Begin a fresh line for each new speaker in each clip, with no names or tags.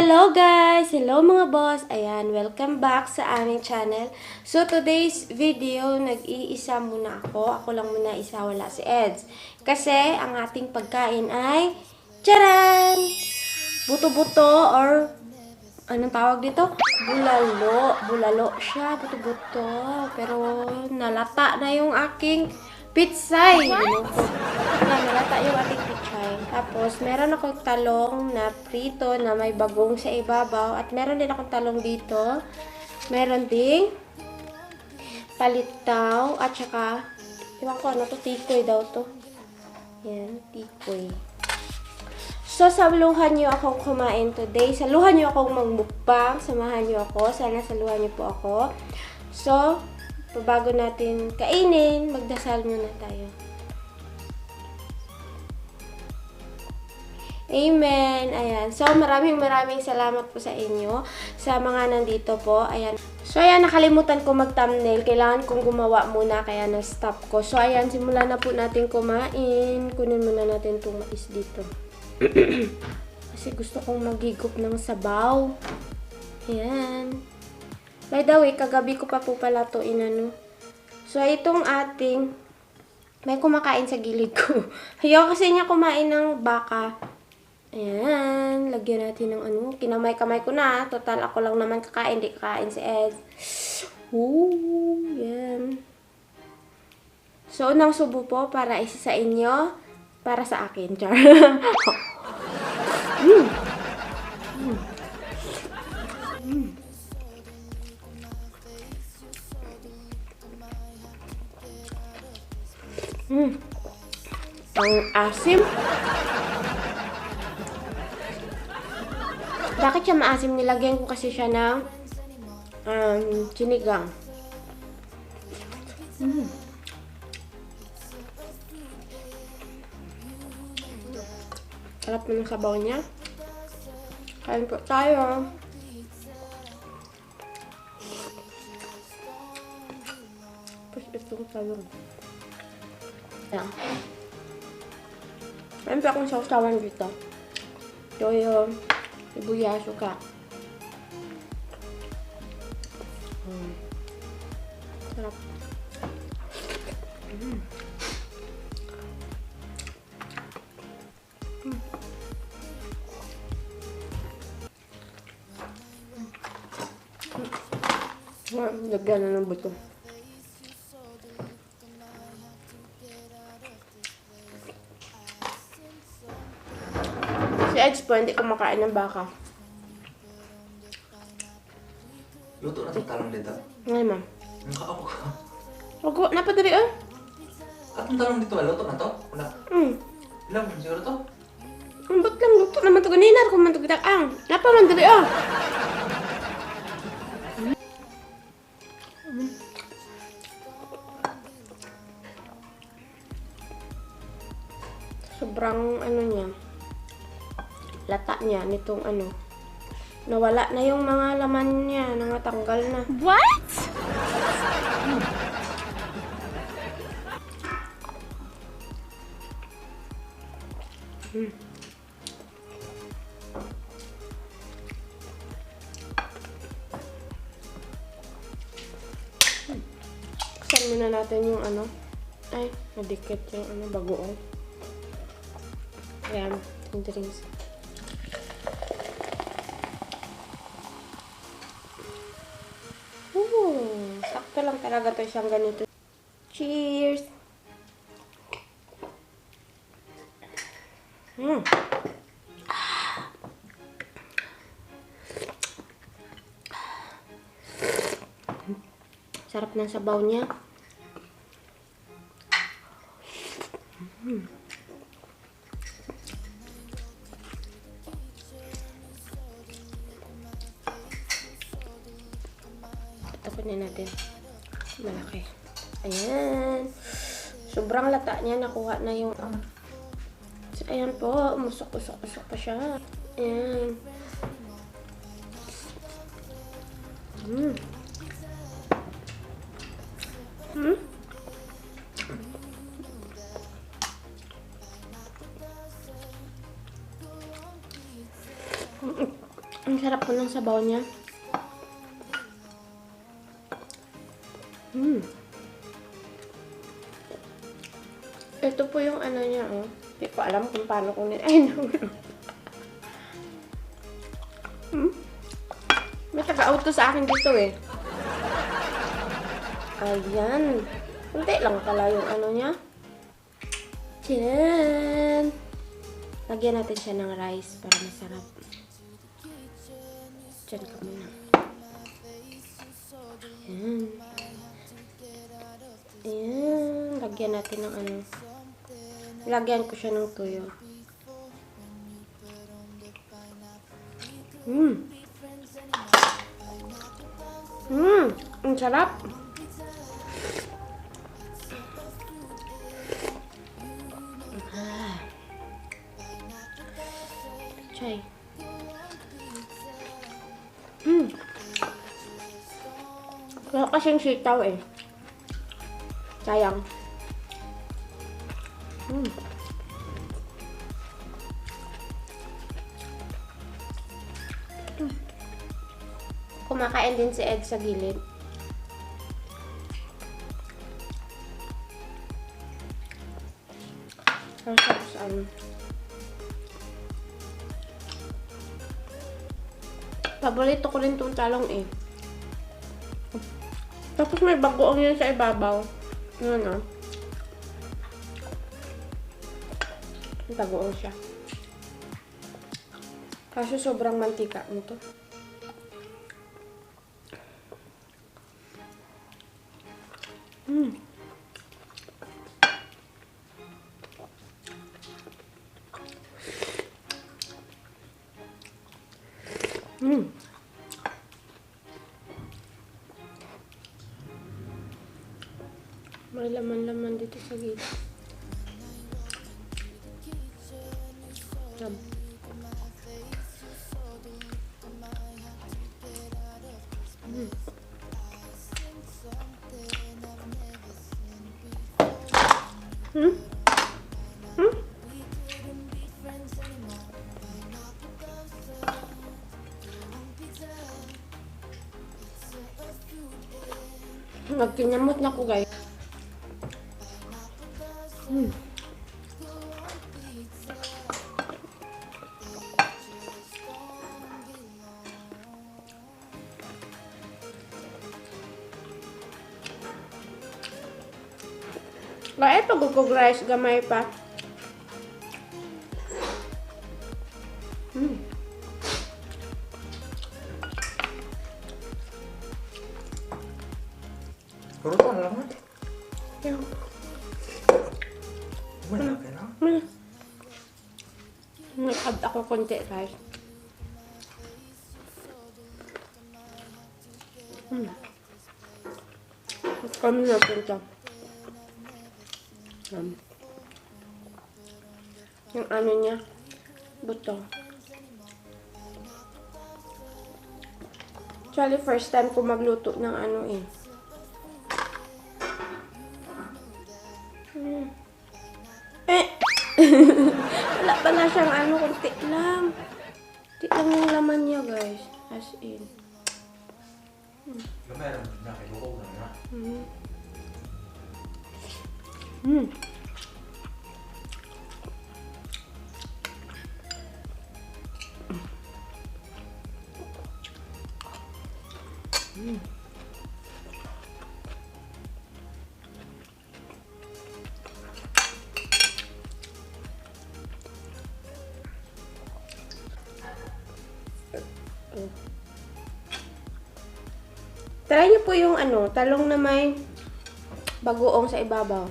Hello guys! Hello mga boss! Ayan, welcome back sa aming channel. So today's video, nag-iisa muna ako. Ako lang muna isa, wala si Eds. Kasi ang ating pagkain ay charan! Buto-buto or anong tawag dito? Bulalo. Bulalo siya, buto-buto. Pero nalata na yung aking pitsay. Nalata yung ating pitsay. Tapos, meron akong talong na prito na may bagong sa ibabaw. At meron din akong talong dito. Meron ding palitaw. At saka, iwan ko ano to, tikoy daw to. Yan, tikoy. So, saluhan nyo akong kumain today. Saluhan nyo akong magmukbang. Samahan nyo ako. Sana saluhan nyo po ako. So, bago natin kainin, magdasal muna tayo. Amen. Ayan. So, maraming salamat po sa inyo. Sa mga nandito po. Ayan. So, ayan. Nakalimutan ko mag-thumbnail. Kailangan kong gumawa muna. Kaya na-stop ko. So, ayan. Simulan na po natin kumain. Kunin muna natin itong mais dito. Kasi gusto kong magigop ng sabaw. Ayan. By the way, kagabi ko pa po pala ito inano. So, itong ating may kumakain sa gilid ko. Ayaw kasi niya kumain ng baka. Ayan. Lagyan natin ng ano. Kinamay-kamay ko na. Total, ako lang naman kakain. Di kakain si Ed. Ooh, yan. So, unang subo po para isa sa inyo. Para sa akin. Char. Ang asim. Bakit siya maasim? Nilagyan ko kasi siya ng sinigang. Sarap ng sabaw niya. Kain po tayo. Tapos itong talong. Ayan. Meron pa akong sausawan dito. Toyo, sibuyas, suka. Sarap. Lagyan na ng buto. Si Edge po, hindi kumakain ng baka.
Luto na itong talong dito.
Ngayon, ma'am.
Ang kaako ka.
Ogo, napadali ah.
At ang talong dito, luto na to? Wala. Ilang, siguro to?
Ang ba't lang luto naman ito ganinar kung man ito ang. Napamadali ah. Sobrang ano niya. Lata niya nitong ano. Nawala na yung mga laman niya, nangatanggal na.
What?
Buksan muna natin yung ano. Ay, nadikit yung ano, bagoong. Ayan, yung drinks. Sakto lang talaga to siyang ganito. Cheers! Sarap ng sabaw niya. Tapunin natin. Malaki. Ayan. Sobrang lata niya. Nakuha na yung... So, ayan po. Musok-usok-usok pa siya. Ayan. Ang sarap po ng sabaw niya. Ito po yung ano niya, oh. Hindi ko alam kung paano kunin. Ay, no. May taga-auto sa akin dito, eh. Ayan. Kunti lang pala yung ano niya. Tiyan! Lagyan natin siya ng rice para masarap. Diyan ka muna. Ayan. Ayan. Lagyan natin ng ano. Lagyan ko siya ng tuyo. Ang sarap. Chay. Wala kasing sitaw eh. Sayang. Kumakain din si Ed sa gilid. Tapos paborito ko rin itong talong eh. Tapos may bagoong yan sa ibabaw. Ano? Bagoong siya. Kaso sobrang mantika nito. May laman-laman dito sa gilid. Nagkinyamot na ko, guys. Ba, eto gugog rice, gamay pa.
Puro to, ano lang man?
Yan.
Malaki lang.
May add ako konti rice. Kami na punta. Yung ano niya, buto. Actually, first time ko magluto ng ano eh. Wala pa na siyang ano, kunti lang. Kunti lang yung laman niya, guys. As in.
Gamay lang, nakibukog na na.
Try niyo po yung ano, talong na may bagoong sa ibabaw.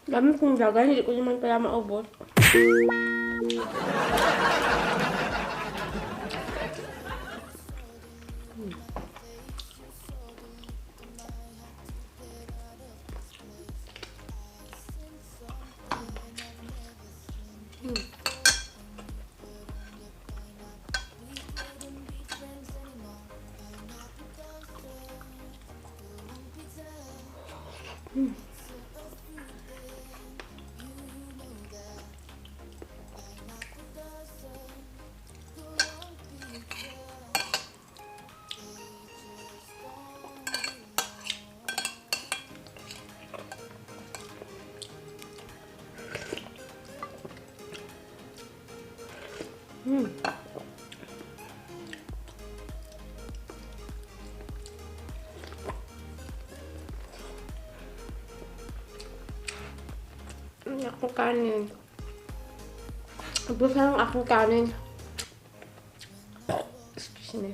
Dami kong dagan, hindi ko naman pala maubos. Hmm. Akong kanin. Ubus na lang akong kanin. Excuse me.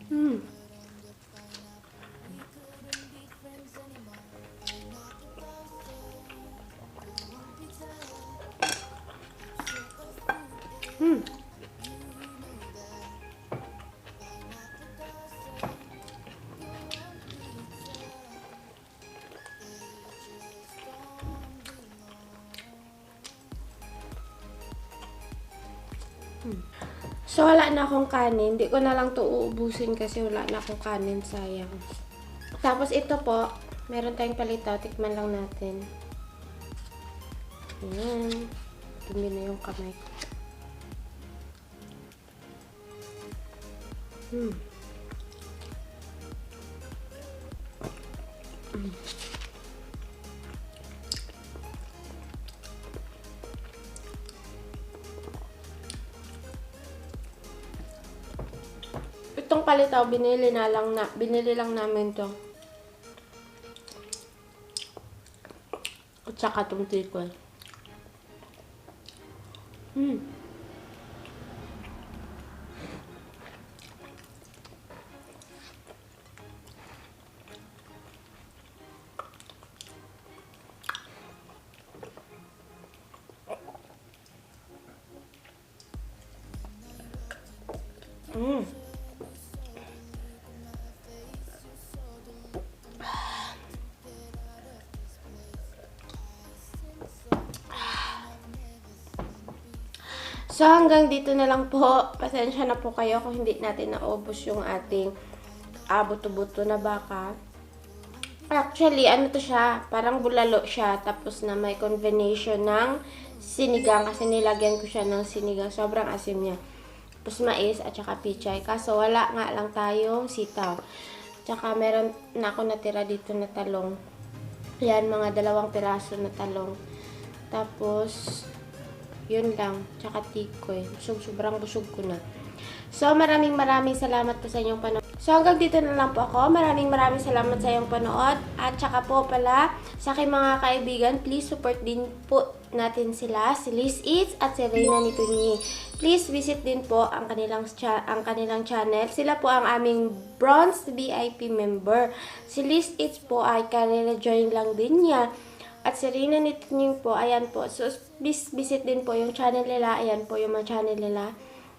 Hmm. Hmm. So, wala na akong kanin. Hindi ko na lang to uubusin kasi wala na akong kanin. Sayang. Tapos, ito po. Meron tayong palitaw. Tikman lang natin. Ayan. Dumi na yung kamay ko. Hmm. Itong palitaw, binili lang namin to. At saka itong tikon. Hmm. Mm. So, hanggang dito na lang po. Pasensya na po kayo kung hindi natin naubos yung ating buto-buto na baka. Actually, ano to siya? Parang bulalo siya. Tapos na may combination ng sinigang. Kasi nilagyan ko siya ng sinigang. Sobrang asim niya. Tapos mais at saka pichay. Kaso wala nga lang tayong sitaw. Tsaka meron na ako natira dito na talong. Yan, mga 2 piraso na talong. Tapos yun lang. Tsaka tikoy. Sobrang busog ko na. So, maraming salamat po sa inyong panood. So, hanggang dito na lang po ako. Maraming salamat sa iyong panood. At tsaka po pala, sa aking mga kaibigan, please support din po natin sila. Si Liz Eats at si Reyna Nitunyi. Please visit din po ang kanilang channel. Sila po ang aming bronze VIP member. Si Liz Eats po ay join lang din niya. At si Reyna Nitunyi po, ayan po. So, visit din po yung channel nila. Ayan po yung mga channel nila.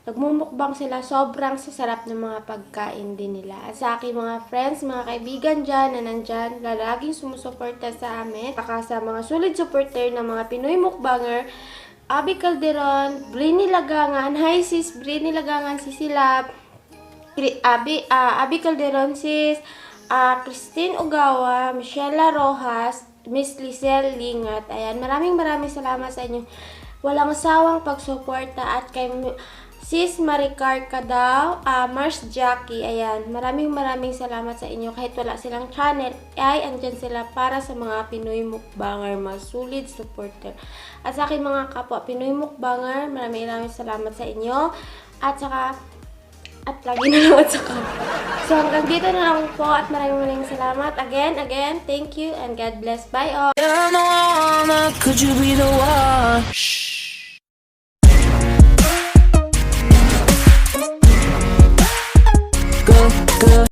Nagmumukbang sila. Sobrang sasarap ng mga pagkain din nila. At sa aking mga friends, mga kaibigan dyan na nandyan, na laging sumusuporta sa amin. Saka sa mga solid supporter ng mga Pinoy mukbanger, Abby Calderon, Brini Lagangan, hi sis, Brini Lagangan, si Silab, Abby Calderon, sis, Christine Ugawa, Michelle Rojas, Miss Lizelle Lingat. Ayan, maraming salamat sa inyo. Walang sawang pagsuporta at kay Sis Maricar Cadaw, Mars Jackie, ayan. Maraming salamat sa inyo. Kahit wala silang channel, ay andyan sila para sa mga Pinoy mukbanger, mga solid supporter. At sa aking mga kapwa Pinoy mukbanger, maraming salamat sa inyo. At saka, at lagi na lang at saka. So, hanggang dito na lang po at maraming salamat. Again, thank you and God bless. Bye all!
Could you be the one?